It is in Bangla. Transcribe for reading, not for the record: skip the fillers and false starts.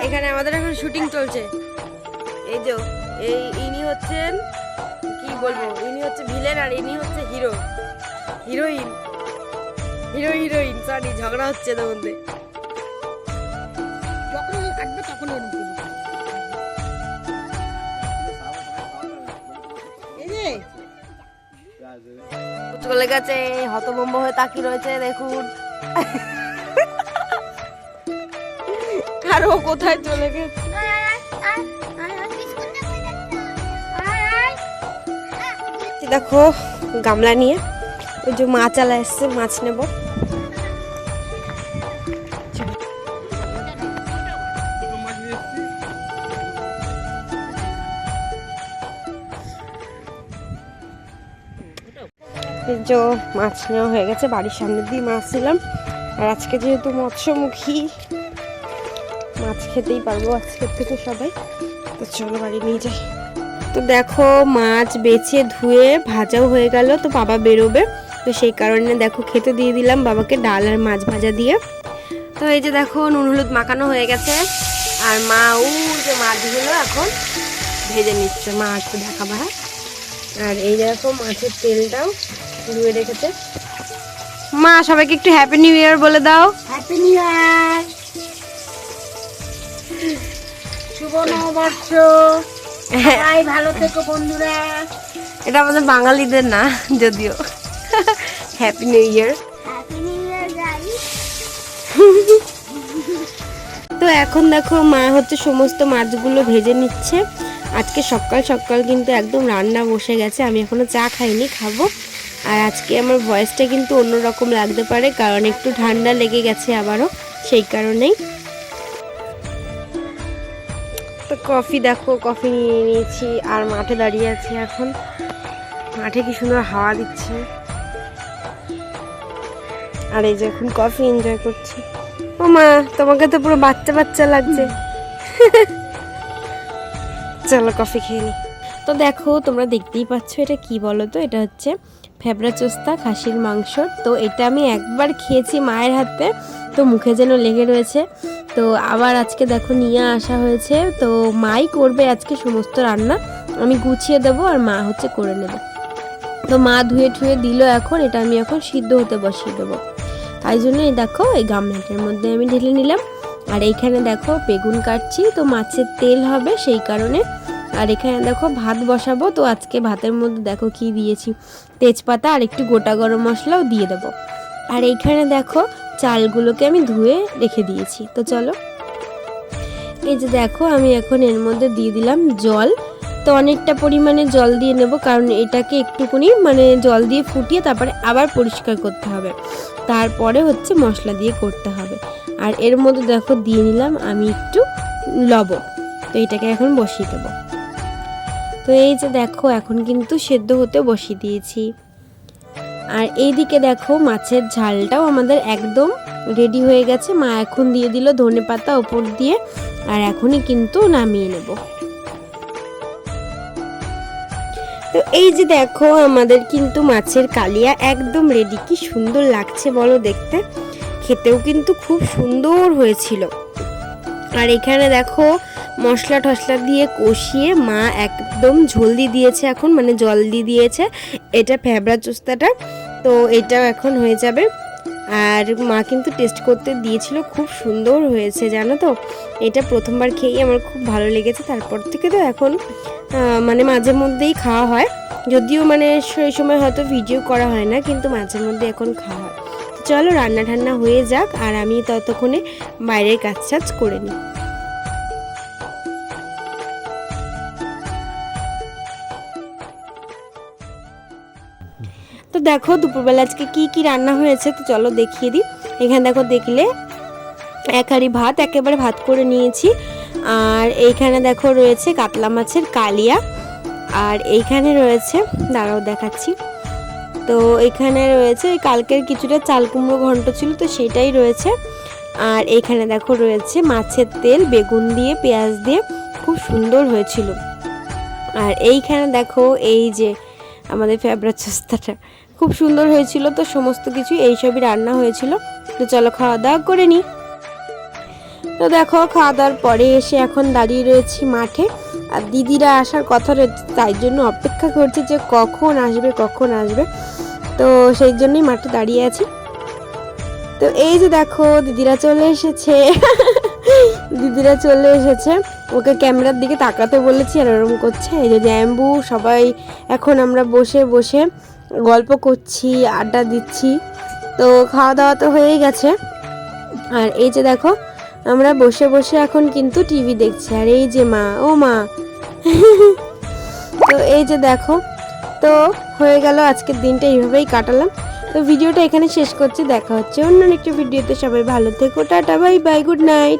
এখানে আমাদের এখন শুটিং চলছে। এই যে ইনি হচ্ছেন কি বলবো, ইনি হচ্ছে ভিলেন আর ইনি হচ্ছে হিরো হিরোইন হিরোইন সরি, ঝগড়া হচ্ছে এদের মধ্যে। চলে গেছে, হতভম্ব হয়ে তাকিয়ে রয়েছে দেখুন। আর ও কোথায় চলে গেছে? দেখো গামলা নিয়ে ওই যে মাছ আলা এসছে, মাছ নেব। যে মাছ নেওয়া হয়ে গেছে, বাড়ির সামনে দিয়ে মাছ ছিলাম। আর আজকে যেহেতু মৎস্যমুখী, মাছ খেতেই পারবো আজকের থেকে সবাই। তো চলো বাড়ি নিয়ে যাই। তো দেখো মাছ বেছে ধুয়ে ভাজাও হয়ে গেল, তো বাবা বেরোবে, তো সেই কারণে দেখো খেতে দিয়ে দিলাম বাবাকে ডাল আর মাছ ভাজা দিয়ে। তো এই যে দেখো নুন হলুদ মাখানো হয়ে গেছে, আর মা যে মাছগুলো এখন ভেজে নিচ্ছে, মা একটু দেখাবো। হ্যাঁ, আর এই দেখো মাছের তেলটাও ধুয়ে রেখেছে। মা সবাইকে একটু হ্যাপি নিউ ইয়ার বলে দাও। হ্যাপি নিউ ইয়ার, শুভ নববর্ষ, সবাই ভালো থেকো বন্ধুরা। এটা আমাদের বাঙালিদের না যদিও। Happy new year. Happy new year guys. তো এখন দেখো মা হচ্ছে সমস্ত মাছগুলো ভেজে নিচ্ছে। আজকে সকাল সকাল কিন্তু একদম রান্না বসে গেছে, আমি এখনো চা খাইনি, খাবো। আর আজকে আমার ভয়েসটা কিন্তু অন্যরকম লাগতে পারে, কারণ একটু ঠান্ডা লেগে গেছে আবারও, সেই কারণেই। তো কফি দেখো, কফি নিয়ে নিয়েছি আর মাঠে দাঁড়িয়ে আছি এখন। মাঠে কি সুন্দর হাওয়া দিচ্ছে, আর এই যে এখন কফি এনজয় করছি। ও মা, তোমাকে তো পুরো বাচ্চা বাচ্চা লাগছে। চলো কফি খেয়ে নি। তো দেখো তোমরা দেখতেই পাচ্ছ, এটা কি বলো তো, এটা হচ্ছে ফেবরা চোস্তা খাসির মাংস। তো এটা আমি একবার খেয়েছি মায়ের হাতে, তো মুখে যেন লেগে রয়েছে। তো আবার আজকে দেখো নিয়ে আসা হয়েছে, তো মাই করবে আজকে সমস্ত রান্না, আমি গুছিয়ে দেবো আর মা হচ্ছে করে নেবে। তো মা ধুয়ে ঠুয়ে দিল, এখন এটা আমি এখন সিদ্ধ হতে বসিয়ে দেবো। তাই জন্য এই দেখো এই গামলাটার মধ্যে আমি ঢেলে নিলাম। আর এইখানে দেখো বেগুন কাটছি, তো মাছের তেল হবে সেই কারণে। আর এখানে দেখো ভাত বসাবো, তো আজকে ভাতের মধ্যে দেখো কি দিয়েছি, তেজপাতা আর একটু গোটা গরম মশলাও দিয়ে দেবো। আর এইখানে দেখো চালগুলোকে আমি ধুয়ে রেখে দিয়েছি। তো চলো, এই যে দেখো আমি এখন এর মধ্যে দিয়ে দিলাম জল। তো অনেকটা পরিমাণে জল দিয়ে নেব, কারণ এটাকে একটুকুনি মানে জল দিয়ে ফুটিয়ে তারপরে আবার পরিষ্কার করতে হবে, তারপরে হচ্ছে মশলা দিয়ে করতে হবে। আর এর মধ্যে দেখো দিয়ে নিলাম আমি একটু লবণ। তো এটাকে এখন বসিয়ে দেবো। তো এই যে দেখো এখন কিন্তু সেদ্ধ হতে বসিয়ে দিয়েছি। আর এইদিকে দেখো মাছের ঝালটাও আমাদের একদম রেডি হয়ে গেছে। মা এখন দিয়ে দিল ধনেপাতা ওপর দিয়ে, আর এখনই কিন্তু নামিয়ে নেব। তো এই যে দেখো আমাদের কিন্তু মাছের কালিয়া একদম রেডি। কি সুন্দর লাগছে বলো দেখতে, খেতেও কিন্তু খুব সুন্দর হয়েছিল। আর এখানে দেখো মশলা টশলা দিয়ে কষিয়ে মা একদম ঝোল দিয়ে দিয়েছে, এখন মানে জল দিয়ে দিয়েছে এটা ফেবরা চোস্তাটা। তো এটা এখন হয়ে যাবে। আর মা কিন্তু টেস্ট করতে দিয়েছিল, খুব সুন্দর হয়েছে জানো তো। এটা প্রথমবার খেয়েই আমার খুব ভালো লেগেছে, তারপর থেকে তো এখন মানে মাঝে মধ্যেই খাওয়া হয়, যদিও মানে সেই সময় হয়তো ভিডিও করা হয় না, কিন্তু মাঝে মধ্যে এখন খাওয়া হয়। চলো রান্না ঠান্না হয়ে যাক, আর আমি ততক্ষণে বাইরের কাজ টাজ করে নিই। তো দেখো দুপুরবেলা আজকে কি কি রান্না হয়েছে, তো চলো দেখিয়ে দিই। এখানে দেখো দেখলে এক হাঁড়ি ভাত, একেবারে ভাত করে নিয়েছি। আর এইখানে দেখো রয়েছে কাতলা মাছের কালিয়া, আর এইখানে রয়েছে দাঁড়াও দেখাচ্ছি। তো এখানে রয়েছে কালকের কিছুটা চাল কুমড়ো ঘন্ট ছিল, তো সেটাই রয়েছে। আর এইখানে দেখো রয়েছে মাছের তেল বেগুন দিয়ে পেঁয়াজ দিয়ে, খুব সুন্দর হয়েছিল। আর এইখানে দেখো এই যে আমাদের ফেবরা চোস্তাটা খুব সুন্দর হয়েছিল। তো সমস্ত কিছু এইসবই রান্না হয়েছিল। তো চলো খাওয়া দাওয়া করে নিই। তো দেখো খাওয়া দাওয়ার পরে এসে এখন দাঁড়িয়ে রয়েছি মাঠে, আর দিদিরা আসার কথা রয়েছে, তাই জন্য অপেক্ষা করছি যে কখন আসবে। তো সেই জন্যই মাঠে দাঁড়িয়ে আছি। তো এই যে দেখো দিদিরা চলে এসেছে। ওকে ক্যামেরার দিকে তাকাতে বলেছি আর ওরকম করছে। এই যে জ্যাম্বু সবাই এখন আমরা বসে বসে গল্প করছি, আড্ডা দিচ্ছি। তো খাওয়া দাওয়া তো হয়েই গেছে। আর এই যে দেখো আমরা বসে বসে এখন কিন্তু টিভি দেখছি। আর এই যে মা তো এই যে দেখো, তো হয়ে গেল আজকের দিনটা এইভাবেই কাটালাম। তো ভিডিওটা এখানে শেষ করছি। দেখা হচ্ছে অন্য একটা ভিডিওতে। সবাই ভালো থেকো, tata bye bye, good night.